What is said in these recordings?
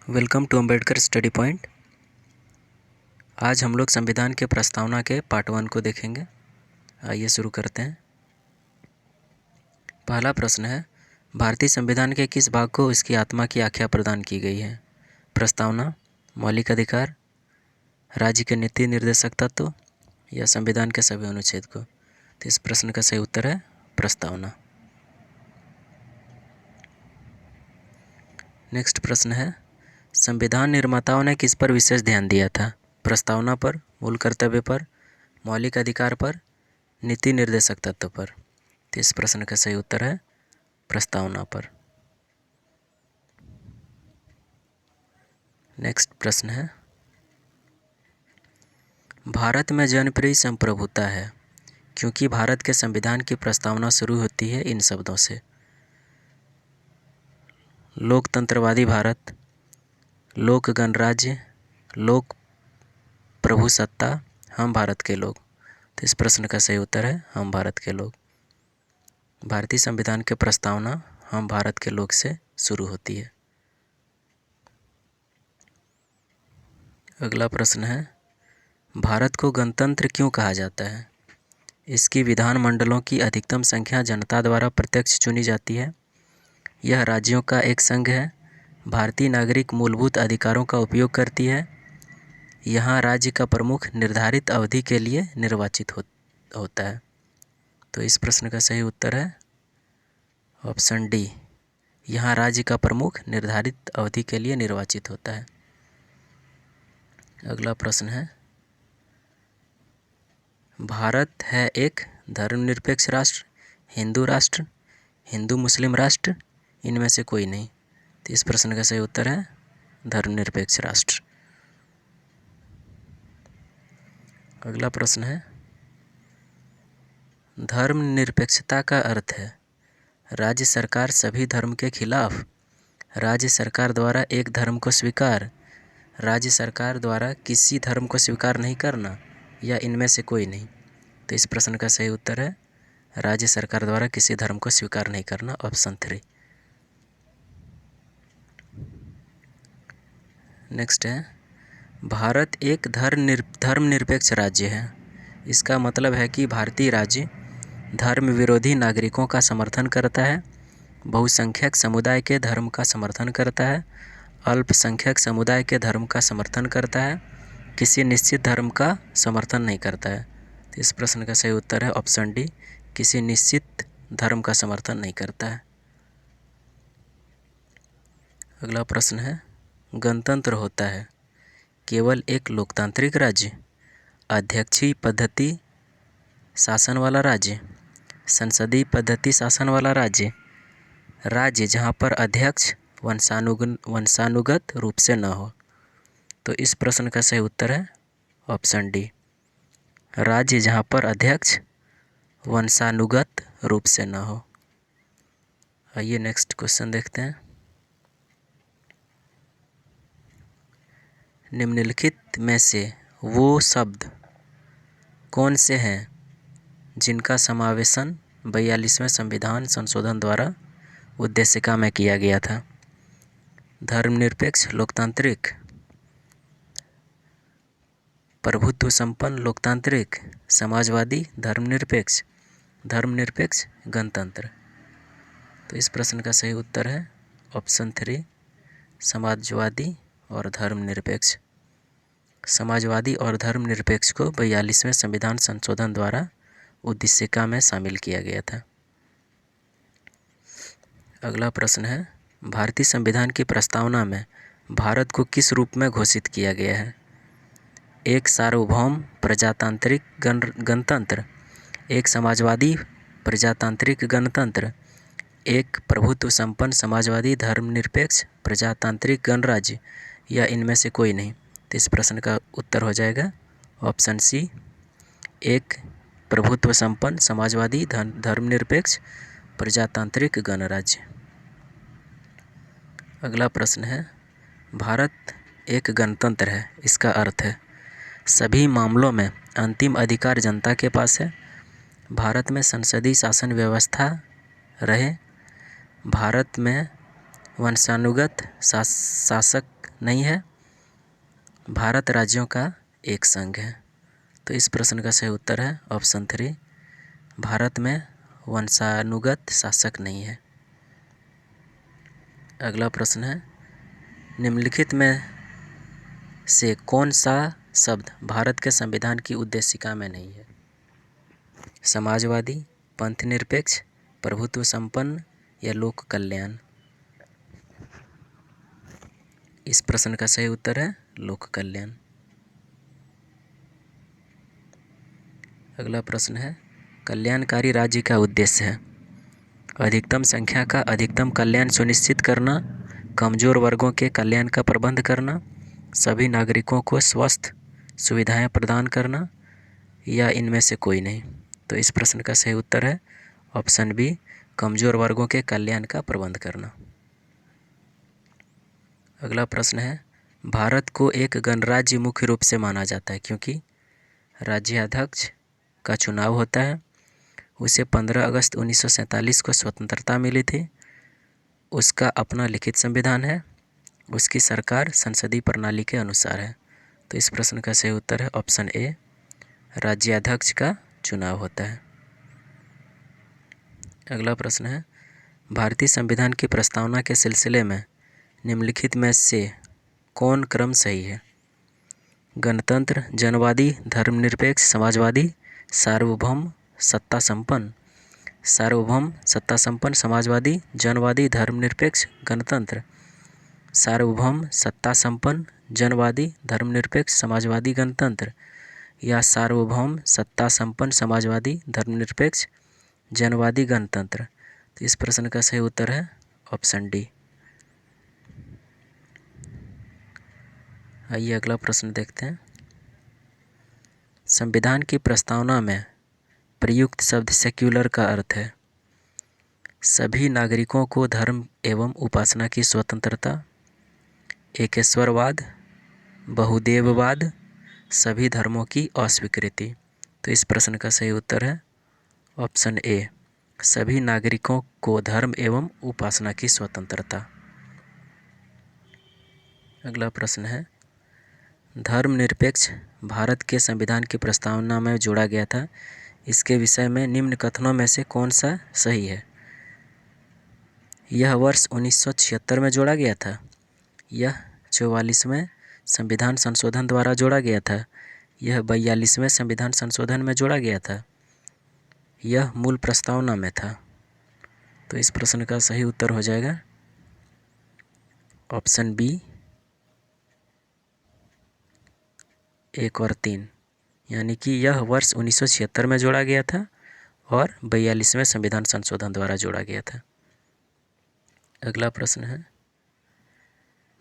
Welcome to Ambedkar study point. आज हम लोग संविधान के प्रस्तावना के पार्ट 1 को देखेंगे। आइए शुरू करते हैं। पहला प्रश्न है, भारतीय संविधान के किस भाग को इसकी आत्मा की आख्या प्रदान की गई है? प्रस्तावना, मौलिक अधिकार, राज्य के नीति निर्देशक तत्व या संविधान के सभी अनुच्छेद को? तो इस प्रश्न का सही उत्तर है प्रस्तावना। नेक्स्ट प्रश्न है, संविधान निर्माताओं ने किस पर विशेष ध्यान दिया था? प्रस्तावना पर, मूल कर्तव्य पर, मौलिक अधिकार पर, नीति निर्देशक तत्व पर? तो इस प्रश्न का सही उत्तर है प्रस्तावना पर। नेक्स्ट प्रश्न है, भारत में जनप्रिय संप्रभुता है क्योंकि भारत के संविधान की प्रस्तावना शुरू होती है इन शब्दों से: लोकतंत्रवादी भारत, लोक गणराज्य, लोक प्रभुसत्ता, हम भारत के लोग। तो इस प्रश्न का सही उत्तर है हम भारत के लोग। भारतीय संविधान की प्रस्तावना हम भारत के लोग से शुरू होती है। अगला प्रश्न है, भारत को गणतंत्र क्यों कहा जाता है? इसकी विधानमंडलों की अधिकतम संख्या जनता द्वारा प्रत्यक्ष चुनी जाती है। यह राज्यों का एक संघ है। भारतीय नागरिक मूलभूत अधिकारों का उपयोग करती है। यहाँ राज्य का प्रमुख निर्धारित अवधि के लिए निर्वाचित होता है। तो इस प्रश्न का सही उत्तर है ऑप्शन डी, यहाँ राज्य का प्रमुख निर्धारित अवधि के लिए निर्वाचित होता है। अगला प्रश्न है, भारत है एक धर्मनिरपेक्ष राष्ट्र, हिंदू राष्ट्र, हिंदू मुस्लिम राष्ट्र, इनमें से कोई नहीं? तो इस प्रश्न का सही उत्तर है धर्मनिरपेक्ष राष्ट्र। अगला प्रश्न है, धर्मनिरपेक्षता का अर्थ है राज्य सरकार सभी धर्म के खिलाफ, राज्य सरकार द्वारा एक धर्म को स्वीकार, राज्य सरकार द्वारा किसी धर्म को स्वीकार नहीं करना, या इनमें से कोई नहीं? तो इस प्रश्न का सही उत्तर है राज्य सरकार द्वारा किसी धर्म को स्वीकार नहीं करना, ऑप्शन 3। नेक्स्ट है, भारत एक धर्मनिरपेक्ष राज्य है। इसका मतलब है कि भारतीय राज्य धर्म विरोधी नागरिकों का समर्थन करता है, बहुसंख्यक समुदाय के धर्म का समर्थन करता है, अल्पसंख्यक समुदाय के धर्म का समर्थन करता है, किसी निश्चित धर्म का समर्थन नहीं करता है। तो इस प्रश्न का सही उत्तर है ऑप्शन डी, किसी निश्चित धर्म का समर्थन नहीं करता है। अगला प्रश्न है, गणतंत्र होता है केवल एक लोकतांत्रिक राज्य, अध्यक्षीय पद्धति शासन वाला राज्य, संसदीय पद्धति शासन वाला राज्य, राज्य जहाँ पर अध्यक्ष वंशानुगत रूप से न हो? तो इस प्रश्न का सही उत्तर है ऑप्शन डी, राज्य जहाँ पर अध्यक्ष वंशानुगत रूप से न हो। आइए नेक्स्ट क्वेश्चन देखते हैं। निम्नलिखित में से वो शब्द कौन से हैं जिनका समावेशन 42वें संविधान संशोधन द्वारा उद्देशिका में किया गया था? धर्मनिरपेक्ष लोकतांत्रिक, प्रभुत्व संपन्न लोकतांत्रिक, समाजवादी धर्मनिरपेक्ष, धर्मनिरपेक्ष गणतंत्र? तो इस प्रश्न का सही उत्तर है ऑप्शन 3, समाजवादी और धर्मनिरपेक्ष। समाजवादी और धर्मनिरपेक्ष को 42वें संविधान संशोधन द्वारा उद्देशिका में शामिल किया गया था। अगला प्रश्न है, भारतीय संविधान की प्रस्तावना में भारत को किस रूप में घोषित किया गया है? एक सार्वभौम प्रजातांत्रिक गणतंत्र, एक समाजवादी प्रजातांत्रिक गणतंत्र, एक प्रभुत्व संपन्न समाजवादी धर्मनिरपेक्ष प्रजातांत्रिक गणराज्य, या इनमें से कोई नहीं? तो इस प्रश्न का उत्तर हो जाएगा ऑप्शन सी, एक प्रभुत्व संपन्न समाजवादी धर्मनिरपेक्ष प्रजातांत्रिक गणराज्य। अगला प्रश्न है, भारत एक गणतंत्र है, इसका अर्थ है सभी मामलों में अंतिम अधिकार जनता के पास है, भारत में संसदीय शासन व्यवस्था रहे, भारत में वंशानुगत शासक नहीं है, भारत राज्यों का एक संघ है। तो इस प्रश्न का सही उत्तर है ऑप्शन 3, भारत में वंशानुगत शासक नहीं है। अगला प्रश्न है, निम्नलिखित में से कौन सा शब्द भारत के संविधान की उद्देशिका में नहीं है? समाजवादी, पंथ निरपेक्ष, प्रभुत्व संपन्न या लोक कल्याण? इस प्रश्न का सही उत्तर है लोक कल्याण। अगला प्रश्न है, कल्याणकारी राज्य का उद्देश्य है अधिकतम संख्या का अधिकतम कल्याण सुनिश्चित करना, कमजोर वर्गों के कल्याण का प्रबंध करना, सभी नागरिकों को स्वस्थ सुविधाएं प्रदान करना या इनमें से कोई नहीं? तो इस प्रश्न का सही उत्तर है ऑप्शन बी, कमजोर वर्गों के कल्याण का प्रबंध करना। अगला प्रश्न है, भारत को एक गणराज्य मुख्य रूप से माना जाता है क्योंकि राज्याध्यक्ष का चुनाव होता है, उसे 15 अगस्त 1947 को स्वतंत्रता मिली थी, उसका अपना लिखित संविधान है, उसकी सरकार संसदीय प्रणाली के अनुसार है। तो इस प्रश्न का सही उत्तर है ऑप्शन ए, राज्याध्यक्ष का चुनाव होता है। अगला प्रश्न है, भारतीय संविधान की प्रस्तावना के सिलसिले में निम्नलिखित में से कौन क्रम सही है? गणतंत्र, जनवादी, धर्मनिरपेक्ष, समाजवादी, सार्वभौम, सत्ता संपन्न? सार्वभौम, सत्ता संपन्न, समाजवादी, जनवादी, धर्मनिरपेक्ष, गणतंत्र? सार्वभौम, सत्ता संपन्न, जनवादी, धर्मनिरपेक्ष, समाजवादी, गणतंत्र? या सार्वभौम, सत्ता संपन्न, समाजवादी, धर्मनिरपेक्ष, जनवादी, गणतंत्र? तो इस प्रश्न का सही उत्तर है ऑप्शन डी। आइए अगला प्रश्न देखते हैं। संविधान की प्रस्तावना में प्रयुक्त शब्द सेक्युलर का अर्थ है सभी नागरिकों को धर्म एवं उपासना की स्वतंत्रता, एकेश्वरवाद, बहुदेववाद, सभी धर्मों की अस्वीकृति? तो इस प्रश्न का सही उत्तर है ऑप्शन ए, सभी नागरिकों को धर्म एवं उपासना की स्वतंत्रता। अगला प्रश्न है, धर्मनिरपेक्ष भारत के संविधान की प्रस्तावना में जोड़ा गया था, इसके विषय में निम्न कथनों में से कौन सा सही है? यह वर्ष 1976 में जोड़ा गया था, यह 44वें संविधान संशोधन द्वारा जोड़ा गया था, यह 42वें संविधान संशोधन में जोड़ा गया था, यह मूल प्रस्तावना में था? तो इस प्रश्न का सही उत्तर हो जाएगा ऑप्शन बी, 1 और 3, यानी कि यह वर्ष 1976 में जोड़ा गया था और 42वें संविधान संशोधन द्वारा जोड़ा गया था। अगला प्रश्न है,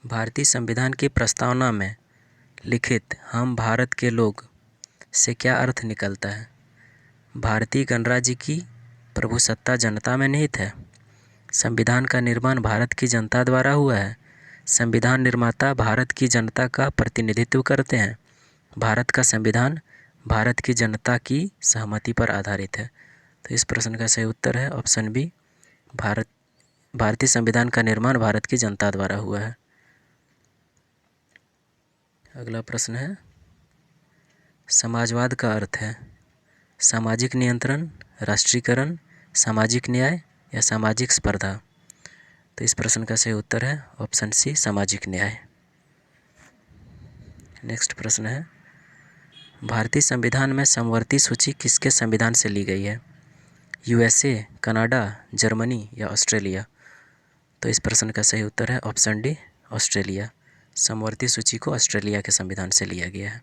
भारतीय संविधान की प्रस्तावना में लिखित हम भारत के लोग से क्या अर्थ निकलता है? भारतीय गणराज्य की प्रभुसत्ता जनता में निहित है, संविधान का निर्माण भारत की जनता द्वारा हुआ है, संविधान निर्माता भारत की जनता का प्रतिनिधित्व करते हैं, भारत का संविधान भारत की जनता की सहमति पर आधारित है? तो इस प्रश्न का सही उत्तर है ऑप्शन बी, भारतीय संविधान का निर्माण भारत की जनता द्वारा हुआ है। अगला प्रश्न है, समाजवाद का अर्थ है सामाजिक नियंत्रण, राष्ट्रीयकरण, सामाजिक न्याय या सामाजिक स्पर्धा? तो इस प्रश्न का सही उत्तर है ऑप्शन सी, सामाजिक न्याय। नेक्स्ट प्रश्न है, भारतीय संविधान में समवर्ती सूची किसके संविधान से ली गई है? यूएसए, कनाडा, जर्मनी या ऑस्ट्रेलिया? तो इस प्रश्न का सही उत्तर है ऑप्शन डी, ऑस्ट्रेलिया। समवर्ती सूची को ऑस्ट्रेलिया के संविधान से लिया गया है।